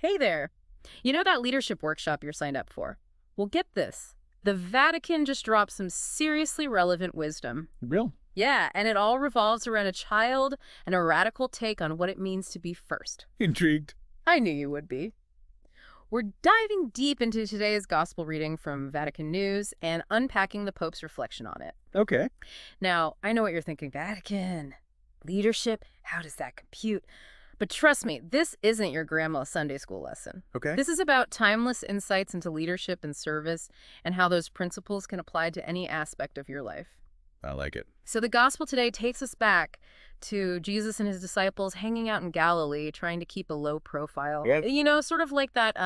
Hey there. You know that leadership workshop you're signed up for? Well, get this. The Vatican just dropped some seriously relevant wisdom. Real? Yeah, and it all revolves around a child and a radical take on what it means to be first. Intrigued. I knew you would be. We're diving deep into today's gospel reading from Vatican News and unpacking the Pope's reflection on it. Okay. Now, I know what you're thinking. Vatican, leadership, how does that compute? But trust me, this isn't your grandma's Sunday school lesson. Okay. This is about timeless insights into leadership and service and how those principles can apply to any aspect of your life. I like it. So the gospel today takes us back to Jesus and his disciples hanging out in Galilee, trying to keep a low profile. Yeah. You know, sort of like that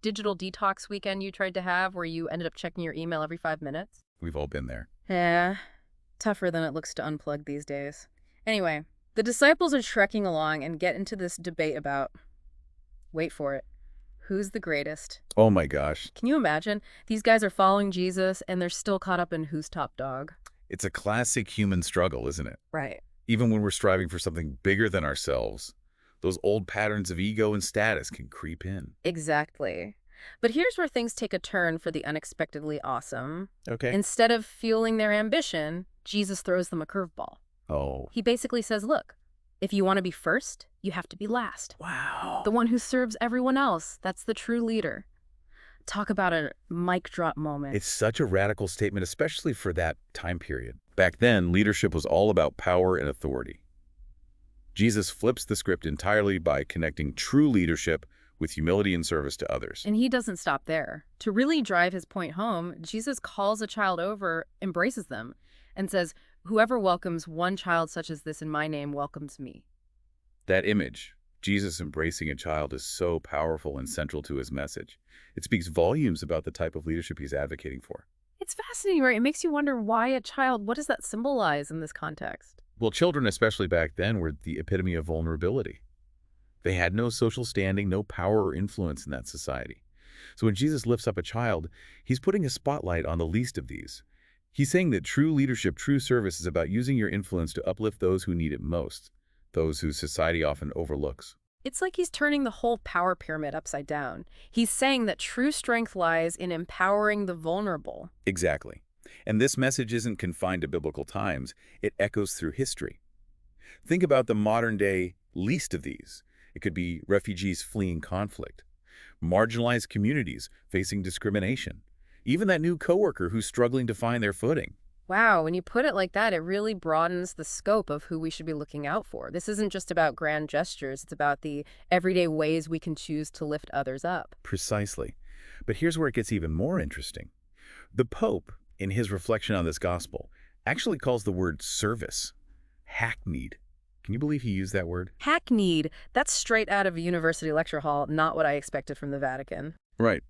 digital detox weekend you tried to have where you ended up checking your email every 5 minutes. We've all been there. Yeah, tougher than it looks to unplug these days. Anyway, the disciples are trekking along and get into this debate about, wait for it, who's the greatest? Oh my gosh. Can you imagine? These guys are following Jesus and they're still caught up in who's top dog. It's a classic human struggle, isn't it? Right. Even when we're striving for something bigger than ourselves, those old patterns of ego and status can creep in. Exactly. But here's where things take a turn for the unexpectedly awesome. Okay. Instead of fueling their ambition, Jesus throws them a curveball. Oh. He basically says, look, if you want to be first, you have to be last. Wow. The one who serves everyone else. That's the true leader. Talk about a mic drop moment. It's such a radical statement, especially for that time period. Back then, leadership was all about power and authority. Jesus flips the script entirely by connecting true leadership with humility and service to others. And he doesn't stop there. To really drive his point home, Jesus calls a child over, embraces them, and says, whoever welcomes one child such as this in my name welcomes me. That image, Jesus embracing a child, is so powerful and central to his message. It speaks volumes about the type of leadership he's advocating for. It's fascinating, right? It makes you wonder why a child, what does that symbolize in this context? Well, children, especially back then, were the epitome of vulnerability. They had no social standing, no power or influence in that society. So when Jesus lifts up a child, he's putting a spotlight on the least of these. He's saying that true leadership, true service is about using your influence to uplift those who need it most, those whose society often overlooks. It's like he's turning the whole power pyramid upside down. He's saying that true strength lies in empowering the vulnerable. Exactly. And this message isn't confined to biblical times. It echoes through history. Think about the modern-day least of these. It could be refugees fleeing conflict, marginalized communities facing discrimination, even that new coworker who's struggling to find their footing. Wow, when you put it like that, it really broadens the scope of who we should be looking out for. This isn't just about grand gestures. It's about the everyday ways we can choose to lift others up. Precisely. But here's where it gets even more interesting. The Pope, in his reflection on this gospel, actually calls the word service hackneyed. Can you believe he used that word? Hackneyed, that's straight out of a university lecture hall, not what I expected from the Vatican. Right.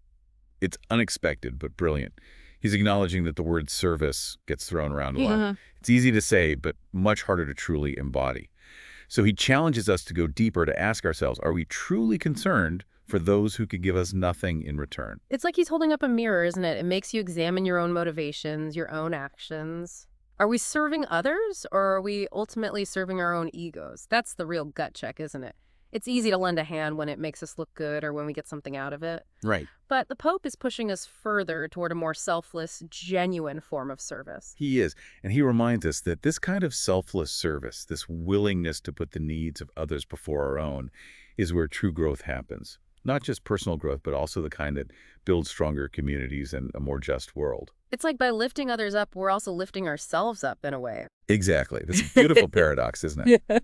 It's unexpected, but brilliant. He's acknowledging that the word service gets thrown around a lot. It's easy to say, but much harder to truly embody. So he challenges us to go deeper, to ask ourselves, are we truly concerned for those who could give us nothing in return? It's like he's holding up a mirror, isn't it? It makes you examine your own motivations, your own actions. Are we serving others, or are we ultimately serving our own egos? That's the real gut check, isn't it? It's easy to lend a hand when it makes us look good or when we get something out of it. Right. But the Pope is pushing us further toward a more selfless, genuine form of service. He is. And he reminds us that this kind of selfless service, this willingness to put the needs of others before our own, is where true growth happens. Not just personal growth, but also the kind that builds stronger communities and a more just world. It's like by lifting others up, we're also lifting ourselves up in a way. Exactly. That's a beautiful paradox, isn't it? Yeah.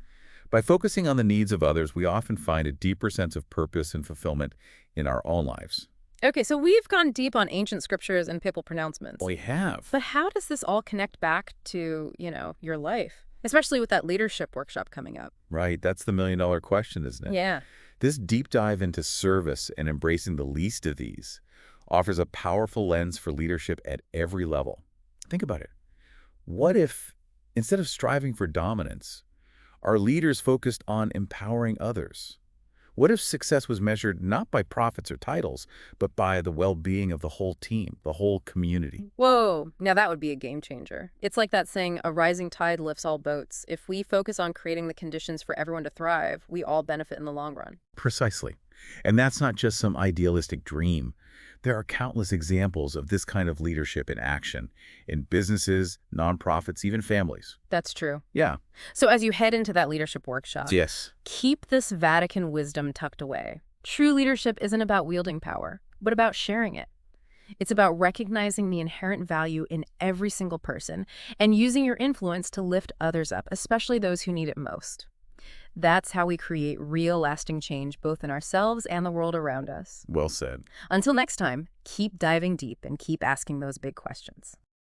By focusing on the needs of others, we often find a deeper sense of purpose and fulfillment in our own lives. Okay, so we've gone deep on ancient scriptures and papal pronouncements. We have. But how does this all connect back to, your life? Especially with that leadership workshop coming up. Right. That's the million-dollar question, isn't it? Yeah. This deep dive into service and embracing the least of these offers a powerful lens for leadership at every level. Think about it. What if, instead of striving for dominance, our leaders focused on empowering others? What if success was measured not by profits or titles, but by the well-being of the whole team, the whole community? Whoa, now that would be a game changer. It's like that saying, a rising tide lifts all boats. If we focus on creating the conditions for everyone to thrive, we all benefit in the long run. Precisely. And that's not just some idealistic dream. There are countless examples of this kind of leadership in action in businesses, nonprofits, even families. That's true. Yeah. So as you head into that leadership workshop, Yes. keep this Vatican wisdom tucked away. True leadership isn't about wielding power, but about sharing it. It's about recognizing the inherent value in every single person and using your influence to lift others up, especially those who need it most. That's how we create real lasting change both in ourselves and the world around us. Well said. Until next time, keep diving deep and keep asking those big questions.